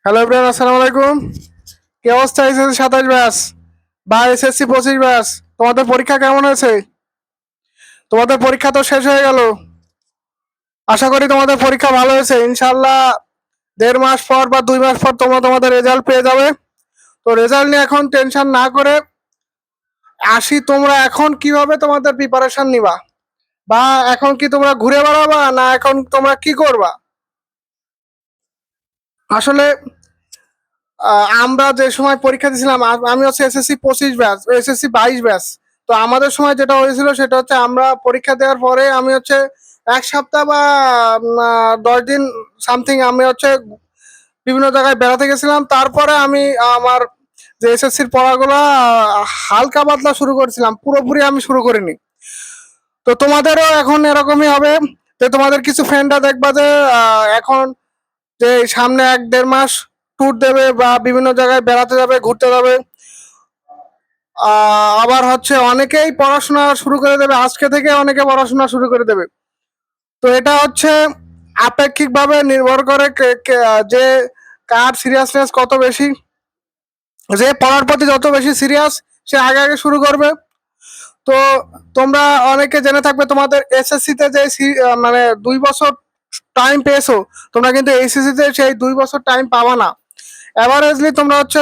Hello everyone, আসসালামু আলাইকুম। কি অবস্থা? এসএসসি 27 ব্যাচ বা এসএসসি 25 ব্যাচ, তোমাদের পরীক্ষা কেমন হয়েছে? তোমাদের পরীক্ষা তো শেষ হয়ে গেল। আশা করি তোমাদের পরীক্ষা ভালো হয়েছে। ইনশাল্লাহ 1.5 মাস পর বা 2 মাস পর তোমরা তোমাদের রেজাল্ট পেয়ে যাবে। তো রেজাল্ট নিয়ে এখন টেনশন না করে তোমরা এখন কিভাবে তোমাদের প্রিপারেশন নিবা, বা এখন কি তোমরা ঘুরে বেড়াবা না এখন তোমরা কি করবা? আসলে আমরা যে সময় পরীক্ষা দিয়েছিলাম, আমি হচ্ছে এসএসসি 25 ব্যাচ, এসএসসি 22 ব্যাচ। তো আমাদের সময় যেটা হয়েছিল সেটা হচ্ছে আমরা পরীক্ষা দেওয়ার পরে আমি হচ্ছে 1 সপ্তাহ বা 10 দিন সামথিং আমি হচ্ছে বিভিন্ন জায়গায় বেড়াতে গেছিলাম। তারপরে আমি আমার যে এসএসসির পড়াগুলো হালকা পাতলা শুরু করেছিলাম, পুরোপুরি আমি শুরু করিনি। তো তোমাদেরও এখন এরকমই হবে। তো তোমাদের কিছু ফ্রেন্ডরা দেখবা যে এখন যে সামনে 1-1.5 মাস ট্যুর দেবে বা বিভিন্ন জায়গায় বেড়াতে যাবে, ঘুরতে যাবে। আবার হচ্ছে অনেকেই পড়াশোনা শুরু করে দেবে, আজকে থেকে অনেকে পড়াশোনা শুরু করে দেবে। তো এটা হচ্ছে আপেক্ষিকভাবে নির্ভর করে যে কার সিরিয়াসনেস কত বেশি। যে পড়ার প্রতি যত বেশি সিরিয়াস, সে আগে আগে শুরু করবে। তো তোমরা অনেকে জেনে থাকবে তোমাদের এসএসসি তে যে মানে 2 বছর টাইম পেয়েছো, তোমরা কিন্তু এইচএসসি তে সেই 2 বছর টাইম পাবা না। অ্যাভারেজলি তোমরা হচ্ছে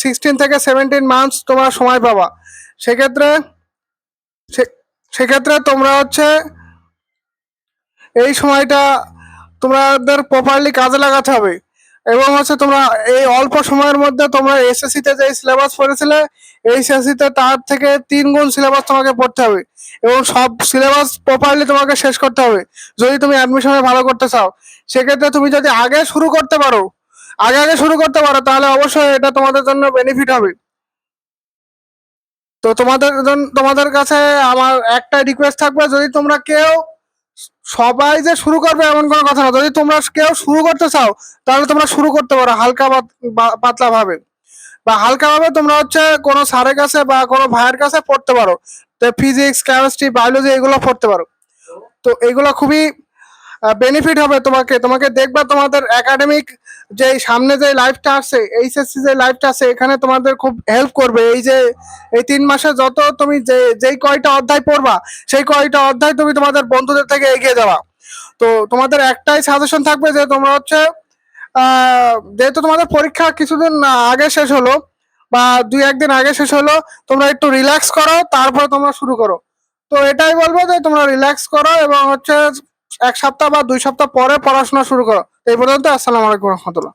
16 থেকে 17 মান্থস তোমরা সময় পাবা। সেক্ষেত্রে সেক্ষেত্রে তোমরা হচ্ছে এই সময়টা তোমাদের প্রপারলি কাজে লাগাতে হবে। এবং হচ্ছে তোমরা এই অল্প সময়ের মধ্যে তোমরা এসএসসি তে যে সিলেবাস পড়েছিলে, এইচএসসি তে তার থেকে 3 গুণ সিলেবাস তোমাকে পড়তে হবে এবং সব সিলেবাস প্রপারলি তোমাকে শেষ করতে হবে যদি তুমি অ্যাডমিশনে ভালো করতে চাও। সেক্ষেত্রে তুমি যদি আগে আগে শুরু করতে পারো তাহলে অবশ্যই এটা তোমাদের জন্য বেনিফিট হবে। তো তোমাদের কাছে আমার একটা রিকোয়েস্ট থাকবে, যদি তোমরা কেউ, সবাই যে শুরু করবে এমন কোনো কথা না, যদি তোমরা কেউ শুরু করতে চাও তাহলে তোমরা শুরু করতে পারো হালকা পাতলা ভাবে, বা হালকা ভাবে তোমরা হচ্ছে কোনো স্যারের কাছে বা কোনো ভাইয়ের কাছে পড়তে পারো। তো ফিজিক্স, কেমিস্ট্রি, বায়োলজি এগুলো পড়তে পারো। তো এগুলো খুবই বেনিফিট হবে তোমাকে। তোমাকে দেখবা তোমাদের একাডেমিক যে সামনে যে লাইফটা আছে, এইচএসসি যে লাইফটা আছে, এখানে তোমাদের খুব হেল্প করবে। এই যে এই 3 মাসে যত তুমি যেই কয়টা অধ্যায় পড়বা, সেই কয়টা অধ্যায় তুমি তোমাদের বন্ধুদের থেকে এগিয়ে যাবা। তো তোমাদের একটাই সাজেশন থাকবে যে তোমরা হচ্ছে যেহেতু তোমাদের পরীক্ষা কিছুদিন আগে শেষ হলো বা 2-1 দিন আগে শেষ হলো, তোমরা একটু রিল্যাক্স করো, তারপরে তোমরা শুরু করো। তো এটাই বলবো যে তোমরা রিল্যাক্স করো এবং হচ্ছে 1 সপ্তাহ বা 2 সপ্তাহ পরে পড়াশোনা শুরু করো। এই পর্যন্ত। আসসালামু আলাইকুম রহমতুল্লাহ।